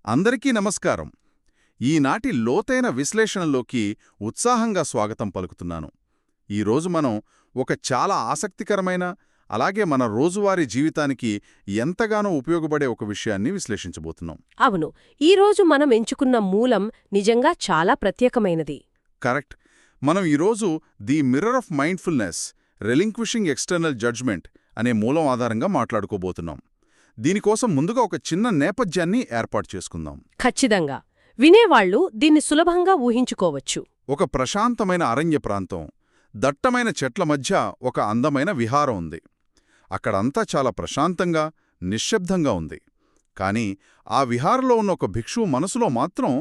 అందరికీ నమస్కారం. ఈనాటి లోతైన విశ్లేషణలోకి ఉత్సాహంగా స్వాగతం పలుకుతున్నాను. ఈరోజు మనం ఒక చాలా ఆసక్తికరమైన, అలాగే మన రోజువారీ జీవితానికి ఎంతగానో ఉపయోగపడే ఒక విషయాన్ని విశ్లేషించబోతున్నాం. అవును, ఈరోజు మనం ఎంచుకున్న మూలం నిజంగా చాలా ప్రత్యేకమైనది. కరెక్ట్. మనం ఈరోజు the mirror of mindfulness, relinquishing external judgement అనే మూలం ఆధారంగా మాట్లాడుకోబోతున్నాం. దీనికోసం ముందుగా ఒక చిన్న నేపథ్యాన్ని ఏర్పాటు చేసుకుందాం. ఖచ్చితంగా వినేవాళ్లు దీన్ని సులభంగా ఊహించుకోవచ్చు. ఒక ప్రశాంతమైన అరణ్య ప్రాంతం, దట్టమైన చెట్ల మధ్య ఒక అందమైన విహారం ఉంది. అక్కడంతా చాలా ప్రశాంతంగా, నిశ్శబ్దంగా ఉంది. కాని ఆ విహారంలో ఉన్న ఒక భిక్షువు మనసులో మాత్రం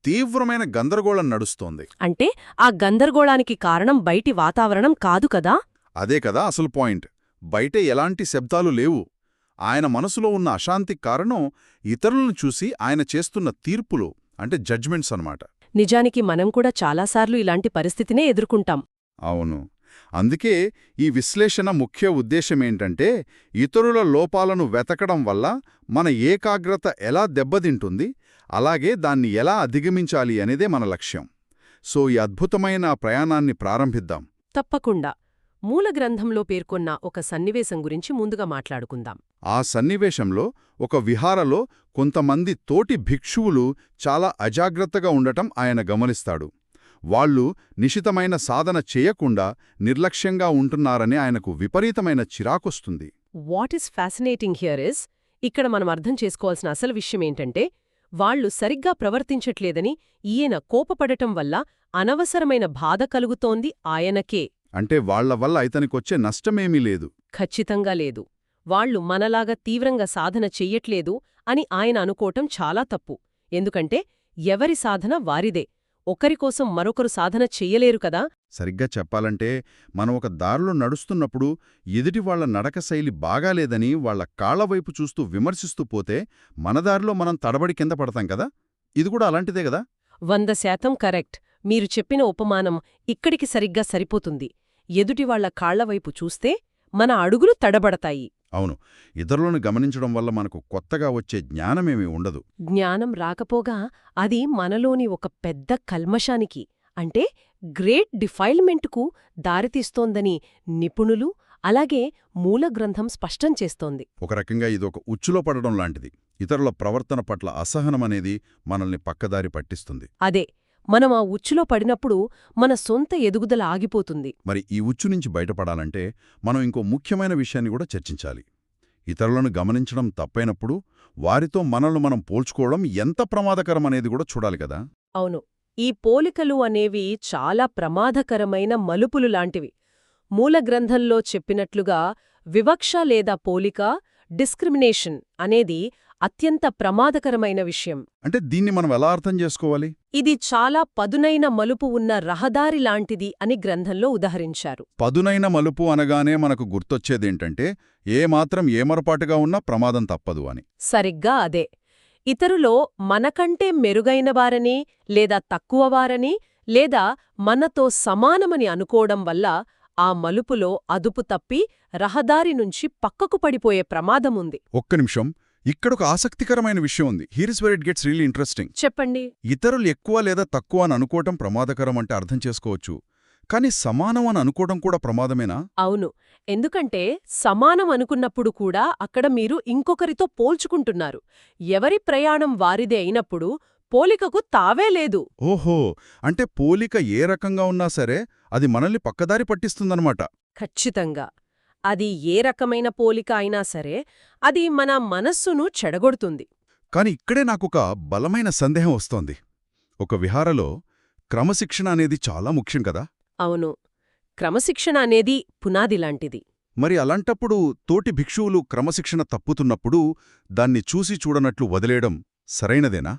తీవ్రమైన గందరగోళం నడుస్తోంది. అంటే ఆ గందరగోళానికి కారణం బయటి వాతావరణం కాదు కదా? అదే కదా అసలు పాయింట్. బయటే ఎలాంటి శబ్దాలు లేవు. ఆయన మనసులో ఉన్న అశాంతికి కారణం ఇతరులను చూసి ఆయన చేస్తున్న తీర్పులు, అంటే జడ్జ్మెంట్స్ అన్నమాట. నిజానికి మనం కూడా చాలాసార్లు ఇలాంటి పరిస్థితినే ఎదుర్కొంటాం. అవును. అందుకే ఈ విశ్లేషణ ముఖ్య ఉద్దేశమేంటంటే, ఇతరుల లోపాలను వెతకడం వల్ల మన ఏకాగ్రత ఎలా దెబ్బతింటుంది, అలాగే దాన్ని ఎలా అధిగమించాలి అనేదే మన లక్ష్యం. సో ఈ అద్భుతమైన ప్రయాణాన్ని ప్రారంభిద్దాం. తప్పకుండా. మూల గ్రంథంలో పేర్కొన్న ఒక సన్నివేశం గురించి ముందుగా మాట్లాడుకుందాం. ఆ సన్నివేశంలో ఒక విహారలో కొంతమంది తోటి భిక్షువులు చాలా అజాగ్రత్తగా ఉండటం ఆయన గమనిస్తాడు. వాళ్ళు నిశితమైన సాధన చేయకుండా నిర్లక్ష్యంగా ఉంటున్నారని ఆయనకు విపరీతమైన చిరాకొస్తుంది. What is fascinating here is, ఇక్కడ మనం అర్థం చేసుకోవాల్సిన అసలు విషయమేంటంటే, వాళ్లు సరిగ్గా ప్రవర్తించట్లేదని ఈయన కోపపడటం వల్ల అనవసరమైన బాధ కలుగుతోంది ఆయనకే. అంటే వాళ్ల వల్ల ఇతనికొచ్చే నష్టమేమీ లేదు. ఖచ్చితంగా లేదు. వాళ్లు మనలాగా తీవ్రంగా సాధన చెయ్యట్లేదు అని ఆయన అనుకోవటం చాలా తప్పు. ఎందుకంటే ఎవరి సాధన వారిదే. ఒకరికోసం మరొకరు సాధన చెయ్యలేరు కదా. సరిగ్గా చెప్పాలంటే, మనం ఒక దారిలో నడుస్తున్నప్పుడు ఎదుటివాళ్ల నడకశైలి బాగాలేదని వాళ్ల కాళ్లవైపు చూస్తూ విమర్శిస్తూ పోతే మన దారిలో మనం తడబడి కింద పడతాం కదా. ఇది కూడా అలాంటిదే కదా. 100% కరెక్ట్. మీరు చెప్పిన ఉపమానం ఇక్కడికి సరిగ్గా సరిపోతుంది. ఎదుటివాళ్ల కాళ్లవైపు చూస్తే మన అడుగులు తడబడతాయి. అవును. ఇతరులను గమనించడం వల్ల మనకు కొత్తగా వచ్చే జ్ఞానమేమీ ఉండదు. జ్ఞానం రాకపోగా అది మనలోని ఒక పెద్ద కల్మషానికి, అంటే గ్రేట్ డిఫైల్మెంట్కు దారితీస్తోందని నిపుణులు, అలాగే మూలగ్రంథం స్పష్టం చేస్తోంది. ఒక రకంగా ఇదొక ఉచ్చులో పడడం లాంటిది. ఇతరుల ప్రవర్తన పట్ల అసహనమనేది మనల్ని పక్కదారి పట్టిస్తుంది. అదే, మనం ఆ ఉచ్చులో పడినప్పుడు మన సొంత ఎదుగుదల ఆగిపోతుంది. మరి ఈ ఉచ్చు నుంచి బయటపడాలంటే మనం ఇంకో ముఖ్యమైన విషయాన్ని కూడా చర్చించాలి. ఇతరులను గమనించడం తప్పైనప్పుడు వారితో మనల్ని మనం పోల్చుకోవడం ఎంత ప్రమాదకరమనేది కూడా చూడాలి కదా. అవును, ఈ పోలికలు అనేవి చాలా ప్రమాదకరమైన మలుపులు లాంటివి. మూలగ్రంథంలో చెప్పినట్లుగా వివక్ష లేదా పోలిక, డిస్క్రిమినేషన్ అనేది అత్యంత ప్రమాదకరమైన విషయం. అంటే దీన్ని మనం ఎలా అర్థం చేసుకోవాలి? ఇది చాలా పదునైన మలుపు ఉన్న రహదారి లాంటిది అని గ్రంథంలో ఉదహరించారు. పదునైన మలుపు అనగానే మనకు గుర్తొచ్చేదేంటంటే, ఏమాత్రం ఏమరపాటుగా ఉన్నా ప్రమాదం తప్పదు అని. సరిగ్గా అదే. ఇతరులో మనకంటే మెరుగైనవారని, లేదా తక్కువవారని, లేదా మనతో సమానమని అనుకోవడం వల్ల ఆ మలుపులో అదుపు తప్పి రహదారి నుంచి పక్కకు పడిపోయే ప్రమాదముంది. ఒక్క నిమిషం, ఇక్కడొక ఆసక్తికరమైన విషయం ఉంది. Here is where it gets really interesting. చెప్పండి. ఇతరులు ఎక్కువ లేదా తక్కువ అని అనుకోవటం ప్రమాదకరం అంటే అర్థం చేసుకోవచ్చు. కానీ సమానం అని అనుకోవడం కూడా ప్రమాదమేనా? అవును. ఎందుకంటే సమానం అనుకున్నప్పుడు కూడా అక్కడ మీరు ఇంకొకరితో పోల్చుకుంటున్నారు. ఎవరి ప్రయాణం వారిదే అయినప్పుడు పోలికకు తావే లేదు. ఓహో, అంటే పోలిక ఏ రకంగా ఉన్నా సరే అది మనల్ని పక్కదారి పట్టిస్తుందన్నమాట. ఖచ్చితంగా. అది ఏ రకమైన పోలిక అయినా సరే అది మన మనస్సును చెడగొడుతుంది. కాని ఇక్కడే నాకొక బలమైన సందేహం వస్తోంది. ఒక విహారలో క్రమశిక్షణ అనేది చాలా ముఖ్యం కదా. అవును, క్రమశిక్షణ అనేది పునాదిలాంటిది. మరి అలాంటప్పుడు తోటి భిక్షువులు క్రమశిక్షణ తప్పుతున్నప్పుడు దాన్ని చూసి చూడనట్లు వదిలేయడం సరైనదేనా?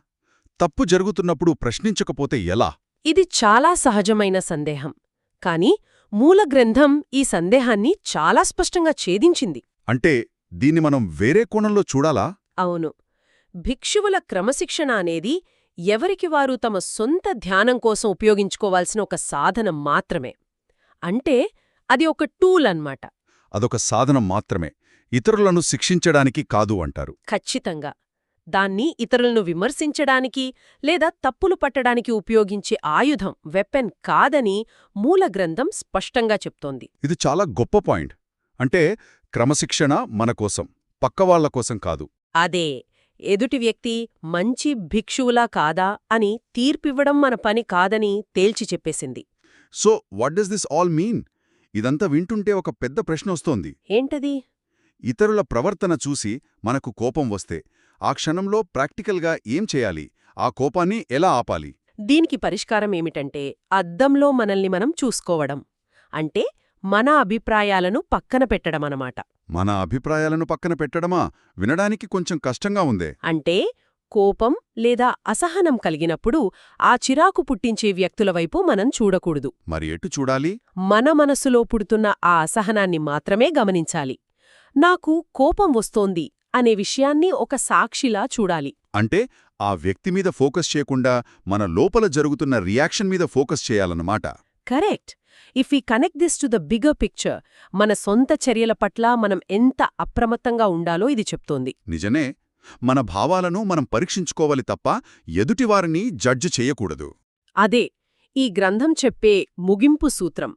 తప్పు జరుగుతున్నప్పుడు ప్రశ్నించకపోతే ఎలా? ఇది చాలా సహజమైన సందేహం. కాని మూలగ్రంథం ఈ సందేహాన్ని చాలా స్పష్టంగా ఛేదించింది. అంటే దీన్ని మనం వేరే కోణంలో చూడాలా? అవును. భిక్షువుల క్రమశిక్షణ అనేది ఎవరికి వారు తమ సొంత ధ్యానం కోసం ఉపయోగించుకోవాల్సిన ఒక సాధనం మాత్రమే. అంటే అది ఒక టూల్ అన్నమాట. అదొక సాధనం మాత్రమే, ఇతరులను శిక్షించడానికి కాదు అంటారు. ఖచ్చితంగా. దాన్ని ఇతరులను విమర్శించడానికి లేదా తప్పులు పట్టడానికి ఉపయోగించే ఆయుధం వెపెన్ కాదని మూల గ్రంథం స్పష్టంగా చెప్తోంది. ఇది చాలా గొప్ప పాయింట్. అంటే క్రమశిక్షణ మన కోసం, పక్కవాళ్ల కోసం కాదు. అదే, ఎదుటి వ్యక్తి మంచి భిక్షువులా కాదా అని తీర్పివ్వడం మన పని కాదని తేల్చి చెప్పేసింది. So what does this all mean? ఇదంతా వింటుంటే ఒక పెద్ద ప్రశ్న వస్తోంది. ఏంటది? ఇతరుల ప్రవర్తన చూసి మనకు కోపం వస్తే ఆ క్షణంలో ప్రాక్టికల్గా ఏం చేయాలి? ఆ కోపాన్ని ఎలా ఆపాలి? దీనికి పరిష్కారం ఏమిటంటే అద్దంలో మనల్ని మనం చూసుకోవడం. అంటే మన అభిప్రాయాలను పక్కన పెట్టడమనమాట. మన అభిప్రాయాలను పక్కన పెట్టడమా? వినడానికి కొంచెం కష్టంగా ఉందే. అంటే కోపం లేదా అసహనం కలిగినప్పుడు ఆ చిరాకు పుట్టించే వ్యక్తుల వైపు మనం చూడకూడదు. మరి ఎటు చూడాలి? మన మనసులో పుడుతున్న ఆ అసహనాన్ని మాత్రమే గమనించాలి. నాకు కోపం వస్తోంది అనే విషయాన్ని ఒక సాక్షిలా చూడాలి. అంటే ఆ వ్యక్తి మీద ఫోకస్ చేయకుండా మన లోపల జరుగుతున్న రియాక్షన్ మీద ఫోకస్ చేయాలన్నమాట. Correct. If we connect this to the bigger picture, మన సొంత చర్యల పట్ల మనం ఎంత అప్రమత్తంగా ఉండాలో ఇది చెప్తోంది. నిజమే. మన భావాలను మనం పరీక్షించుకోవాలి తప్ప ఎదుటివారిని జడ్జి చేయకూడదు. అదే ఈ గ్రంథం చెప్పే ముగింపు సూత్రం.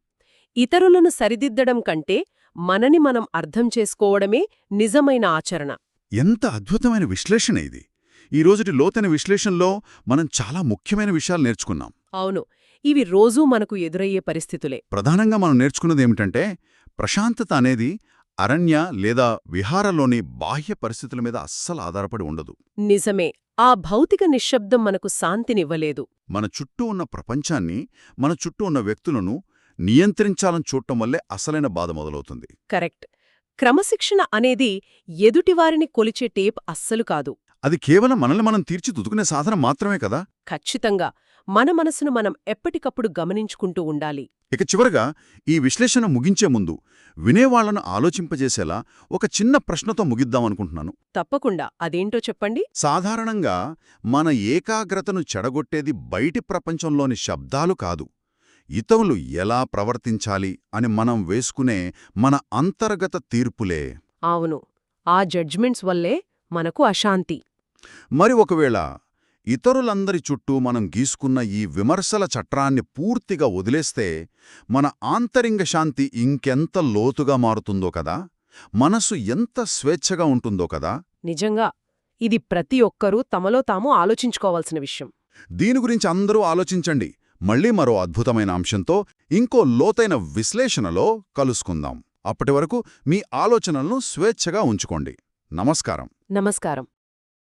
ఇతరులను సరిదిద్దడం కంటే మనని మనం అర్థం చేసుకోవడమే నిజమైన ఆచరణ. ఎంత అద్భుతమైన విశ్లేషణ ఇది! ఈ రోజుటి లోతైన విశ్లేషణలో మనం చాలా ముఖ్యమైన విషయాలు నేర్చుకున్నాం. అవును, ఇవి రోజూ మనకు ఎదురయ్యే పరిస్థితులే. ప్రధానంగా మనం నేర్చుకున్నదేమిటంటే, ప్రశాంతత అనేది అరణ్య లేదా విహారలోని బాహ్య పరిస్థితుల మీద అస్సలు ఆధారపడి ఉండదు. నిజమే. ఆ భౌతిక నిశ్శబ్దం మనకు శాంతినివ్వలేదు. మన చుట్టూ ఉన్న ప్రపంచాన్ని, మన చుట్టూ ఉన్న వ్యక్తులను నియంత్రించాలని చూడటం వల్లే అసలైన బాధ మొదలవుతుంది. కరెక్ట్. క్రమశిక్షణ అనేది ఎదుటివారిని కొలిచే టేప్ అస్సలు కాదు. అది కేవలం మనల్ని మనం తీర్చిదిద్దుకునే సాధనం మాత్రమే కదా. ఖచ్చితంగా మన మనసును మనం ఎప్పటికప్పుడు గమనించుకుంటూ ఉండాలి. ఇక చివరగా ఈ విశ్లేషణ ముగించే ముందు వినేవాళ్లను ఆలోచింపజేసేలా ఒక చిన్న ప్రశ్నతో ముగిద్దామనుకుంటున్నాను. తప్పకుండా. అదేంటో చెప్పండి. సాధారణంగా మన ఏకాగ్రతను చెడగొట్టేది బయటి ప్రపంచంలోని శబ్దాలు కాదు, ఇతరులు ఎలా ప్రవర్తించాలి అని మనం వేసుకునే మన అంతర్గత తీర్పులే. అవును, ఆ జడ్జ్మెంట్స్ వల్లే మనకు అశాంతి. మరి ఒకవేళ ఇతరులందరి చుట్టూ మనం గీసుకున్న ఈ విమర్శల చట్రాన్ని పూర్తిగా వదిలేస్తే మన ఆంతరింగ శాంతి ఇంకెంత లోతుగా మారుతుందో కదా, మనసు ఎంత స్వేచ్ఛగా ఉంటుందో కదా. నిజంగా ఇది ప్రతి ఒక్కరూ తమలో తాము ఆలోచించుకోవాల్సిన విషయం. దీని గురించి అందరూ ఆలోచించండి. మళ్ళీ మరో అద్భుతమైన అంశంతో ఇంకో లోతైన విశ్లేషణలో కలుసుకుందాం. అప్పటి వరకు మీ ఆలోచనలను స్వేచ్ఛగా ఉంచుకోండి. నమస్కారం. నమస్కారం.